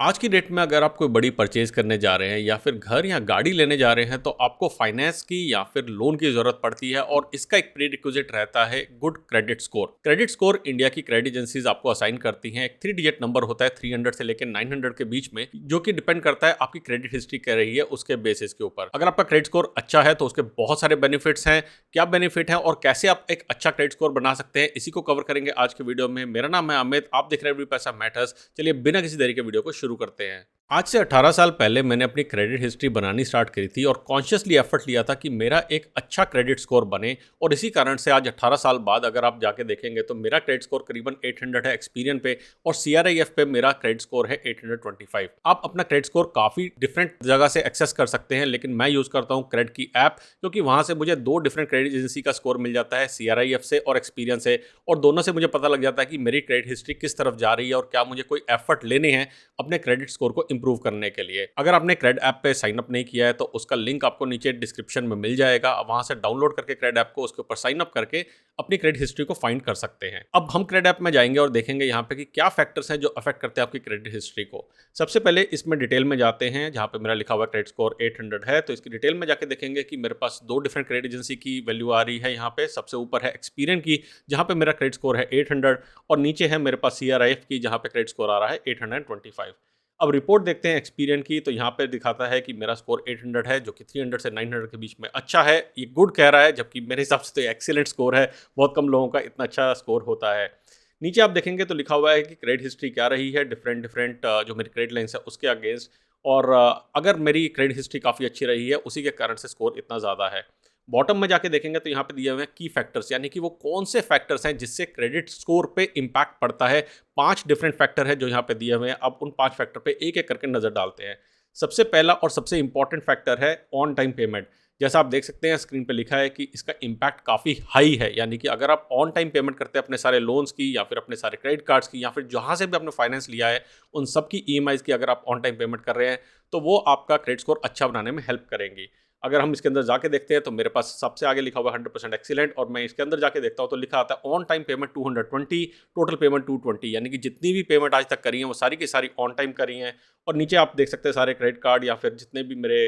आज की डेट में अगर आप कोई बड़ी परचेज करने जा रहे हैं या फिर घर या गाड़ी लेने जा रहे हैं तो आपको फाइनेंस की या फिर लोन की ज़रूरत पड़ती है और इसका एक प्री रिक्विजिट रहता है good credit score. Credit score India की क्रेडिट एजेंसीज आपको असाइन करती हैं। एक 3 डिजिट नंबर होता है 300 से लेकर 900 के बीच में, जो कि डिपेंड करता है आपकी क्रेडिट हिस्ट्री क्या रही है उसके बेसिस के ऊपर। अगर आपका क्रेडिट स्कोर अच्छा है तो उसके बहुत सारे बेनिफिट्स हैं। क्या बेनिफिट है और कैसे आप एक अच्छा क्रेडिट स्कोर बना सकते हैं, इसी को कवर करेंगे आज के वीडियो में। मेरा नाम है अमित, आप देख रहे हैं पैसा मैटर्स। चलिए बिना किसी देरी के वीडियो को शुरू करते हैं। आज से 18 साल पहले मैंने अपनी क्रेडिट हिस्ट्री बनानी स्टार्ट करी थी और कॉन्शियसली एफर्ट लिया था कि मेरा एक अच्छा क्रेडिट स्कोर बने। और इसी कारण से आज 18 साल बाद अगर आप जाके देखेंगे तो मेरा क्रेडिट स्कोर करीबन 800 है एक्सपीरियन पे, और CRIF पे मेरा क्रेडिट स्कोर है 825। आप अपना क्रेडिट स्कोर काफ़ी डिफरेंट जगह से एक्सेस कर सकते हैं, लेकिन मैं यूज़ करता हूँ क्रेडिट की ऐप, क्योंकि वहाँ से मुझे 2 डिफरेंट क्रेडिट एजेंसी का स्कोर मिल जाता है, CRIF से और एक्सपीरियन से। और दोनों से मुझे पता लग जाता है कि मेरी क्रेडिट हिस्ट्री किस तरफ जा रही है और क्या मुझे कोई एफर्ट लेने हैं अपने क्रेडिट स्कोर को इंप्रूव करने के लिए। अगर आपने क्रेडिट ऐप पे साइन अप नहीं किया है तो उसका लिंक आपको नीचे डिस्क्रिप्शन में मिल जाएगा। वहां से डाउनलोड करके क्रेडिट ऐप को उसके ऊपर साइन अप करके अपनी क्रेडिट हिस्ट्री को फाइंड कर सकते हैं। अब हम क्रेडिट ऐप में जाएंगे और देखेंगे यहाँ पे कि क्या फैक्टर्स हैं जो अफेक्ट करते हैं आपकी क्रेडिट हिस्ट्री को। सबसे पहले इसमें डिटेल में जाते हैं, जहाँ पे मेरा लिखा हुआ क्रेडिट स्कोर 800 है तो इसकी डिटेल में जाके देखेंगे कि मेरे पास 2 डिफरेंट क्रेडिट एजेंसी की वैल्यू आ रही है। यहाँ पे सबसे ऊपर है एक्सपीरियन की, जहाँ पे मेरा क्रेडिट स्कोर है 800, और नीचे है मेरे पास CRIF की, जहाँ पे क्रेडिट स्कोर आ रहा है 825। अब रिपोर्ट देखते हैं एक्सपीरियन की, तो यहाँ पे दिखाता है कि मेरा स्कोर 800 है, जो कि 300 से 900 के बीच में अच्छा है। ये गुड कह रहा है, जबकि मेरे हिसाब से तो एक्सीलेंट स्कोर है। बहुत कम लोगों का इतना अच्छा स्कोर होता है। नीचे आप देखेंगे तो लिखा हुआ है कि क्रेडिट हिस्ट्री क्या रही है डिफरेंट डिफरेंट जो मेरी क्रेडिट लाइन्स है उसके अगेंस्ट। और अगर मेरी क्रेडिट हिस्ट्री काफ़ी अच्छी रही है उसी के कारण से स्कोर इतना ज़्यादा है। बॉटम में जाके देखेंगे तो यहाँ पे दिए हुए हैं की फैक्टर्स, यानी कि वो कौन से फैक्टर्स हैं जिससे क्रेडिट स्कोर पे इम्पैक्ट पड़ता है। 5 डिफरेंट फैक्टर है जो यहाँ पे दिए हुए हैं। अब उन 5 फैक्टर पे एक एक करके नजर डालते हैं। सबसे पहला और सबसे इंपॉर्टेंट फैक्टर है ऑन टाइम पेमेंट। जैसा आप देख सकते हैं स्क्रीन पे लिखा है कि इसका इम्पैक्ट काफ़ी हाई है, यानी कि अगर आप ऑन टाइम पेमेंट करते हैं अपने सारे लोन्स की या फिर अपने सारे क्रेडिट कार्ड्स की या फिर जहाँ से भी आपने फाइनेंस लिया है उन सब की EMIs की अगर आप ऑन टाइम पेमेंट कर रहे हैं तो वो आपका क्रेडिट स्कोर अच्छा बनाने में हेल्प करेंगी। अगर हम इसके अंदर जाके देखते हैं तो मेरे पास सबसे आगे लिखा हुआ है 100% एक्सीलेंट, और मैं इसके अंदर जाके देखता हूँ तो लिखा आता है on time payment 220, total payment 220, यानी कि जितनी भी पेमेंट आज तक करी है वो सारी की सारी ऑन टाइम करी हैं। और नीचे आप देख सकते हैं सारे क्रेडिट कार्ड या फिर जितने भी मेरे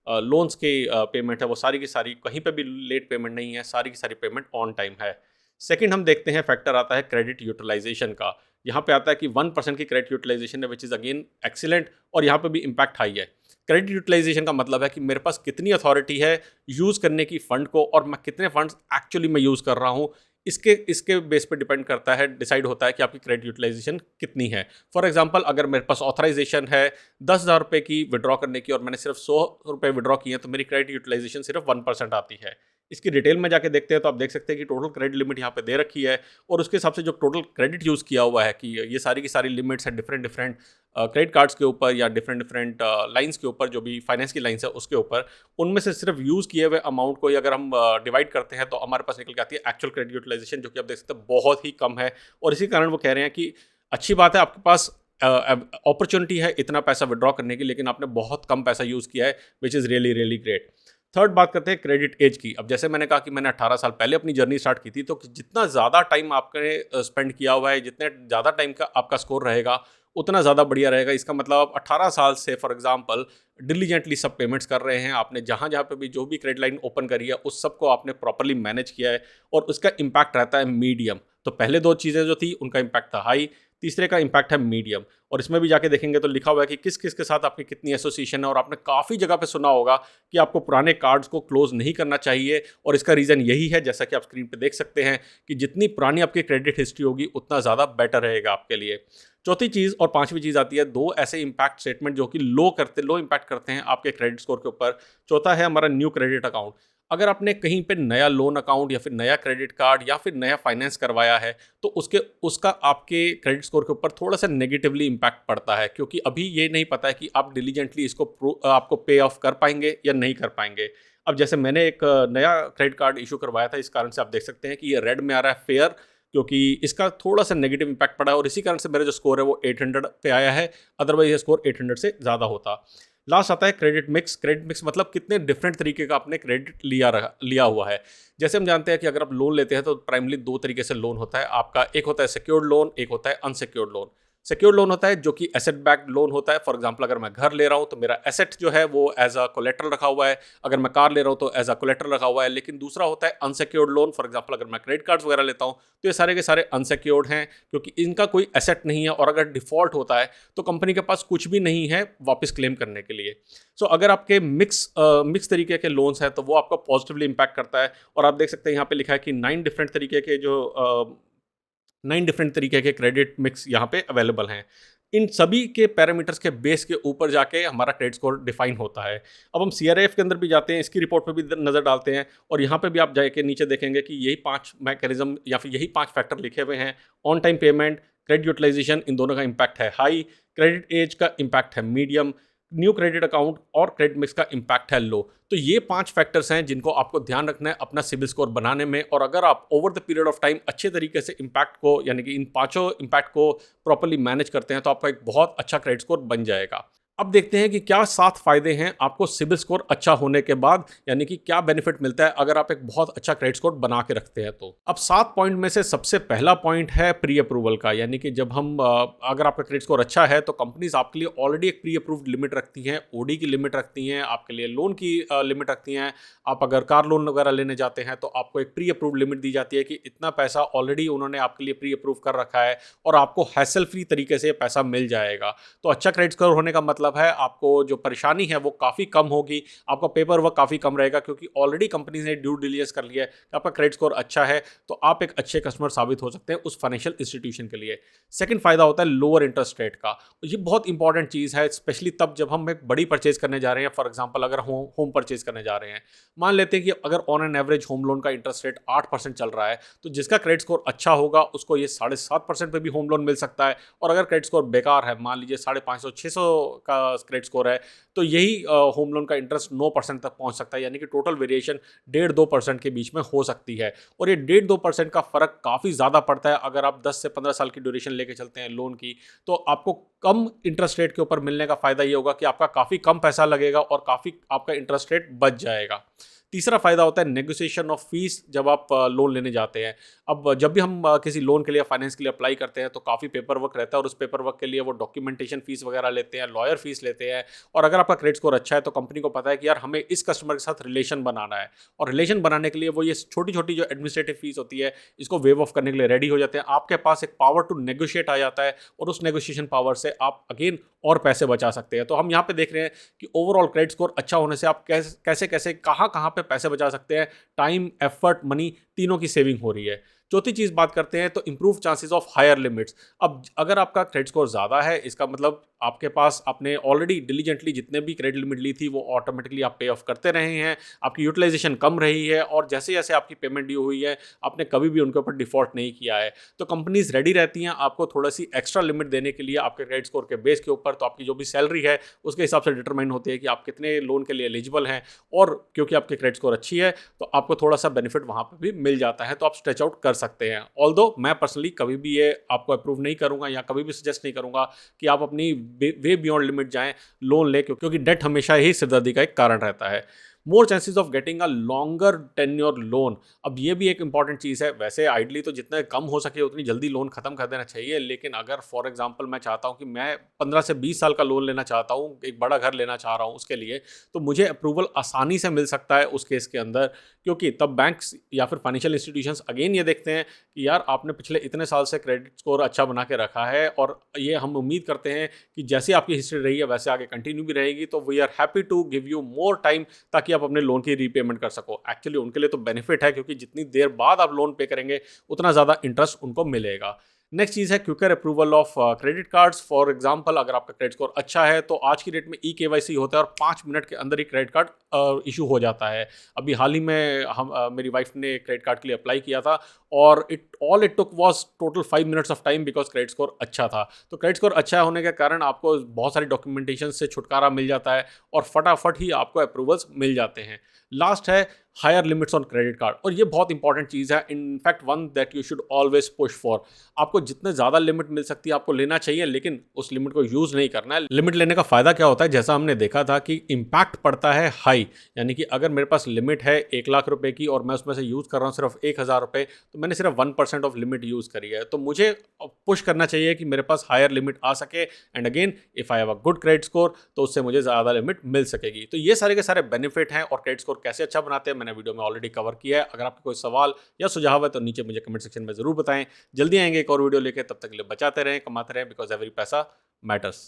लोन्स के पेमेंट है वो सारी की सारी, कहीं पे भी लेट पेमेंट नहीं है, सारी की सारी पेमेंट ऑन टाइम है। सेकंड हम देखते हैं फैक्टर आता है क्रेडिट यूटिलाइजेशन का। यहाँ पे आता है कि 1% की क्रेडिट यूटिलाइजेशन है, विच इज़ अगेन एक्सीलेंट, और यहाँ पे भी इम्पैक्ट हाई है। क्रेडिट यूटिलाइजेशन का मतलब है कि मेरे पास कितनी अथॉरिटी है यूज़ करने की फ़ंड को, और मैं कितने फंड्स एक्चुअली मैं यूज़ कर रहा हूँ। इसके बेस पे डिपेंड करता है, डिसाइड होता है कि आपकी क्रेडिट यूटिलाइजेशन कितनी है। फॉर एग्जांपल, अगर मेरे पास ऑथराइजेशन है 10,000 रुपये की विड्रॉ करने की और मैंने सिर्फ 100 रुपये विड्रॉ किए हैं तो मेरी क्रेडिट यूटिलाइजेशन सिर्फ 1% आती है। इसकी डिटेल में जाके देखते हैं तो आप देख सकते हैं कि टोटल क्रेडिट लिमिट यहाँ पे दे रखी है, और उसके हिसाब से जो टोटल क्रेडिट यूज़ किया हुआ है कि ये सारी की सारी लिमिट्स है डिफरेंट डिफरेंट क्रेडिट कार्ड्स के ऊपर या डिफरेंट डिफरेंट लाइंस के ऊपर, जो भी फाइनेंस की लाइंस है उसके ऊपर, उनमें से सिर्फ यूज़ किए हुए अमाउंट को ही अगर हम डिवाइड करते हैं तो हमारे पास निकल के आती है एक्चुअल क्रेडिट यूटिलाइजेशन, जो कि आप देख सकते हैं बहुत ही कम है। और इसी कारण वो कह रहे हैं कि अच्छी बात है आपके पास अपॉर्चुनिटी है इतना पैसा विड्रॉ करने की, लेकिन आपने बहुत कम पैसा यूज़ किया है, which is really really great. Third बात करते हैं क्रेडिट एज की। अब जैसे मैंने कहा कि मैंने 18 साल पहले अपनी जर्नी स्टार्ट की थी, तो जितना ज़्यादा टाइम आपने स्पेंड किया हुआ है, जितने ज़्यादा टाइम का आपका स्कोर रहेगा उतना ज़्यादा बढ़िया रहेगा। इसका मतलब आप 18 साल से फॉर एग्जांपल डिलीजेंटली सब पेमेंट्स कर रहे हैं, आपने जहाँ जहाँ पे भी जो भी क्रेडिट लाइन ओपन करी है उस सब को आपने प्रॉपरली मैनेज किया है, और उसका इम्पैक्ट रहता है मीडियम। तो पहले 2 चीज़ें जो थी उनका इम्पैक्ट था हाई, तीसरे का इम्पैक्ट है मीडियम। और इसमें भी जाके देखेंगे तो लिखा हुआ है कि किस किस के साथ आपकी कितनी एसोसिएशन है, और आपने काफ़ी जगह पे सुना होगा कि आपको पुराने कार्ड्स को क्लोज नहीं करना चाहिए, और इसका रीज़न यही है, जैसा कि आप स्क्रीन पे देख सकते हैं, कि जितनी पुरानी आपकी क्रेडिट हिस्ट्री होगी उतना ज़्यादा बेटर रहेगा आपके लिए। चौथी चीज़ और पांचवी चीज़ आती है 2 ऐसे इम्पैक्ट स्टेटमेंट जो कि लो इम्पैक्ट करते हैं आपके क्रेडिट स्कोर के ऊपर। चौथा है हमारा न्यू क्रेडिट अकाउंट। अगर आपने कहीं पे नया लोन अकाउंट या फिर नया क्रेडिट कार्ड या फिर नया फाइनेंस करवाया है तो उसका आपके क्रेडिट स्कोर के ऊपर थोड़ा सा नेगेटिवली इम्पैक्ट पड़ता है, क्योंकि अभी ये नहीं पता है कि आप डिलीजेंटली इसको आपको पे ऑफ कर पाएंगे या नहीं कर पाएंगे। अब जैसे मैंने एक नया क्रेडिट कार्ड इशू करवाया था, इस कारण से आप देख सकते हैं कि ये रेड में आ रहा है फेयर, क्योंकि इसका थोड़ा सा नेगेटिव इम्पैक्ट पड़ा है, और इसी कारण से मेरा जो स्कोर है वो 800 पे आया है। अदरवाइज ये स्कोर 800 से ज़्यादा होता। लास्ट आता है क्रेडिट मिक्स। क्रेडिट मिक्स मतलब कितने डिफरेंट तरीके का आपने क्रेडिट लिया हुआ है। जैसे हम जानते हैं कि अगर आप लोन लेते हैं तो प्राइमली 2 तरीके से लोन होता है आपका। एक होता है सिक्योर्ड लोन, एक होता है अनसिक्योर्ड लोन। सिक्योर्ड लोन होता है जो कि एसेट बैक्ड लोन होता है। फॉर एग्जांपल अगर मैं घर ले रहा हूँ तो मेरा एसेट जो है वो एज अ कोलेट्रल रखा हुआ है, अगर मैं कार ले रहा हूँ तो एज अ कोलेट्रल रखा हुआ है। लेकिन दूसरा होता है अनसिक्योर्ड लोन। फॉर एग्जांपल अगर मैं क्रेडिट कार्ड्स वगैरह लेता हूँ तो ये सारे के सारे अनसिक्योर्ड हैं, क्योंकि इनका कोई एसेट नहीं है और अगर डिफॉल्ट होता है तो कंपनी के पास कुछ भी नहीं है वापस क्लेम करने के लिए। सो अगर आपके मिक्स तरीके के लोन्स हैं तो वो आपको पॉजिटिवली इम्पैक्ट करता है। और आप देख सकते हैं यहाँ पे लिखा है कि 9 डिफरेंट तरीके के क्रेडिट मिक्स यहाँ पे अवेलेबल हैं। इन सभी के पैरामीटर्स के बेस के ऊपर जाके हमारा क्रेडिट स्कोर डिफाइन होता है। अब हम सीआरएफ के अंदर भी जाते हैं, इसकी रिपोर्ट पे भी नज़र डालते हैं और यहाँ पे भी आप जाके नीचे देखेंगे कि यही 5 मैकेनिज्म या फिर यही 5 फैक्टर लिखे हुए हैं। On time payment, credit utilisation, इन दोनों का इम्पैक्ट है हाई, क्रेडिट एज का इम्पैक्ट है मीडियम, न्यू क्रेडिट अकाउंट और क्रेडिट मिक्स का इम्पैक्ट है लो। तो ये 5 फैक्टर्स हैं जिनको आपको ध्यान रखना है अपना सिबिल स्कोर बनाने में। और अगर आप over the period of time अच्छे तरीके से इम्पैक्ट को यानी कि इन पांचों इम्पैक्ट को प्रॉपर्ली मैनेज करते हैं तो आपका एक बहुत अच्छा क्रेडिट स्कोर बन जाएगा। अब देखते हैं कि क्या 7 फायदे हैं आपको सिबिल स्कोर अच्छा होने के बाद, यानी कि क्या बेनिफिट मिलता है अगर आप एक बहुत अच्छा क्रेडिट स्कोर बना के रखते हैं। तो अब 7 पॉइंट में से सबसे पहला पॉइंट है प्री अप्रूवल का, यानी कि जब हम अगर आपका क्रेडिट स्कोर अच्छा है तो कंपनीज आपके लिए ऑलरेडी एक प्री अप्रूव्ड लिमिट रखती हैं, ओडी की लिमिट रखती हैं, आपके लिए लोन की लिमिट रखती हैं। आप अगर कार लोन वगैरह लेने जाते हैं तो आपको एक प्री अप्रूव्ड लिमिट दी जाती है कि इतना पैसा ऑलरेडी उन्होंने आपके लिए प्री अप्रूव कर रखा है और आपको हैसल फ्री तरीके से पैसा मिल जाएगा। तो अच्छा क्रेडिट स्कोर होने का मतलब है आपको जो परेशानी है वो काफ़ी कम होगी, आपका पेपर वर्क काफ़ी कम रहेगा, क्योंकि ऑलरेडी कंपनी ने ड्यू डिलिजेंस कर लिया है कि आपका क्रेडिट स्कोर अच्छा है तो आप एक अच्छे कस्टमर साबित हो सकते हैं उस फाइनेंशियल इंस्टीट्यूशन के लिए। सेकंड फायदा होता है लोअर इंटरेस्ट रेट का। ये बहुत इंपॉर्टेंट चीज़ है, स्पेशली तब जब हम एक बड़ी परचेज करने जा रहे हैं। फॉर एग्जाम्पल अगर होम परचेज करने जा रहे हैं, मान लेते हैं कि अगर on an average home loan का इंटरेस्ट रेट 8% चल रहा है तो जिसका क्रेडिट स्कोर अच्छा होगा उसको ये 7.5% पे भी होम लोन मिल सकता है। और अगर क्रेडिट स्कोर बेकार है, मान लीजिए 550-600 का क्रेडिट स्कोर है, तो यही होम लोन का इंटरेस्ट 9% तक पहुंच सकता है, यानी कि टोटल वेरिएशन 1.5-2% के बीच में हो सकती है। और ये 1.5-2% का फर्क काफ़ी ज़्यादा पड़ता है अगर आप 10 से 15 साल की ड्यूरेशन लेके चलते हैं लोन की। तो आपको कम इंटरेस्ट रेट के ऊपर मिलने का फ़ायदा ये होगा कि आपका काफ़ी कम पैसा लगेगा और काफ़ी आपका इंटरेस्ट रेट बच जाएगा। तीसरा फायदा होता है नेगोशिएशन ऑफ फीस जब आप लोन लेने जाते हैं। अब जब भी हम किसी लोन के लिए फाइनेंस के लिए अप्लाई करते हैं तो काफ़ी पेपर वर्क रहता है और उस पेपर वर्क के लिए वो डॉक्यूमेंटेशन फीस वगैरह लेते हैं, लॉयर फीस लेते हैं। और अगर आपका क्रेडिट स्कोर अच्छा है तो कंपनी को पता है कि यार हमें इस कस्टमर के साथ रिलेशन बनाना है, और रिलेशन बनाने के लिए वो ये छोटी छोटी जो एडमिनिस्ट्रेटिव फीस होती है इसको वेव ऑफ करने के लिए रेडी हो जाते हैं। आपके पास एक पावर टू नेगोशिएट आ जाता है और उस नेगोशिएशन पावर से आप अगेन और पैसे बचा सकते हैं। तो हम यहाँ पे देख रहे हैं कि ओवरऑल क्रेडिट स्कोर अच्छा होने से आप कैसे कैसे कहाँ पे पैसे बचा सकते हैं, टाइम, एफर्ट, मनी तीनों की सेविंग हो रही है। चौथी चीज़ बात करते हैं तो improve chances of higher limits. अब अगर आपका क्रेडिट स्कोर ज़्यादा है इसका मतलब आपके पास आपने ऑलरेडी डिलीजेंटली जितने भी क्रेडिट लिमिट ली थी वो ऑटोमेटिकली आप पे ऑफ करते रहे हैं, आपकी यूटिलाइजेशन कम रही है और जैसे जैसे आपकी पेमेंट ड्यू हुई है आपने कभी भी उनके ऊपर डिफॉल्ट नहीं किया है। तो कंपनीज रेडी रहती हैं आपको थोड़ा सी एक्स्ट्रा लिमिट देने के लिए आपके क्रेडिट स्कोर के बेस के ऊपर। तो आपकी जो भी सैलरी है उसके हिसाब से डिटरमाइन होती है कि आप कितने लोन के लिए एलिजिबल हैं, और क्योंकि आपकी क्रेडिट स्कोर अच्छी है तो आपको थोड़ा सा बेनिफिट वहाँ पर भी मिल जाता है, तो आप स्ट्रेच आउट कर सकते हैं। ऑल्दो मैं पर्सनली कभी भी ये आपको अप्रूव नहीं करूँगा या कभी भी सजेस्ट नहीं करूँगा कि आप अपनी वे बियॉन्ड लिमिट जाएं लोन ले, क्योंकि डेट हमेशा ही सिरदर्दी का एक कारण रहता है। More chances of getting a longer tenure loan. अब ये भी एक इंपॉर्टेंट चीज़ है। वैसे आइडली तो जितना कम हो सके उतनी जल्दी लोन खत्म कर देना चाहिए, लेकिन अगर फॉर एग्जांपल मैं चाहता हूँ कि मैं 15 से 20 साल का लोन लेना चाहता हूँ, एक बड़ा घर लेना चाह रहा हूँ उसके लिए, तो मुझे अप्रूवल आसानी से मिल सकता है उस केस के अंदर, क्योंकि तब बैंक्स या फिर फाइनेंशियल इंस्टीट्यूशंस अगेन ये देखते हैं कि यार आपने पिछले इतने साल से क्रेडिट स्कोर अच्छा बना के रखा है और ये हम उम्मीद करते हैं कि जैसे आपकी हिस्ट्री रही है वैसे आगे कंटिन्यू भी रहेगी, तो we are happy to give you more time ताकि आप अपने लोन की पेमेंट कर सको। एक्चुअली उनके लिए तो बेनिफिट है, क्योंकि जितनी देर बाद आप लोन पे करेंगे उतना ज़्यादा इंटरेस्ट उनको मिलेगा। नेक्स्ट चीज़ है quicker approval of credit cards. For example अगर आपका क्रेडिट स्कोर अच्छा है तो आज की डेट में KYC होता है और 5 मिनट के अंदर ही क्रेडिट कार्ड इशू हो जाता है। अभी हाल ही में मेरी वाइफ ने क्रेडिट कार्ड के लिए अप्लाई किया था और it took was total 5 minutes of time because credit score अच्छा था। तो क्रेडिट स्कोर अच्छा होने के कारण आपको बहुत सारी डॉक्यूमेंटेशन से छुटकारा मिल जाता है और फटाफट ही आपको अप्रूवल्स मिल जाते हैं। लास्ट है higher limits on credit card. और ये बहुत इंपॉर्टेंट चीज़ है, in fact one that you should always push for. आपको जितने ज़्यादा लिमिट मिल सकती है आपको लेना चाहिए, लेकिन उस लिमिट को यूज़ नहीं करना है। लिमिट लेने का फ़ायदा क्या होता है, जैसा हमने देखा था कि इम्पैक्ट पड़ता है हाई, यानी कि अगर मेरे पास लिमिट है 1 लाख रुपए की और मैं उसमें से यूज़ कर रहा हूँ सिर्फ 1,000 रुपये, तो मैंने सिर्फ 1% ऑफ लिमिट यूज़ करी है। तो मुझे पुश करना चाहिए कि मेरे पास हायर लिमिट आ सके, and again if I have a good credit score तो उससे मुझे ज़्यादा लिमिट मिल सकेगी। तो ये सारे के सारे बेनिफिट हैं, और क्रेडिट स्कोर कैसे अच्छा बनाते हैं मैंने वीडियो में ऑलरेडी कवर किया है। अगर आपके कोई सवाल या सुझाव है तो नीचे मुझे कमेंट सेक्शन में ज़रूर बताएं। जल्दी आएंगे एक और वीडियो लेके, तब तक के लिए बचाते रहें, कमाते रहें, बिकॉज एवरी पैसा मैटर्स।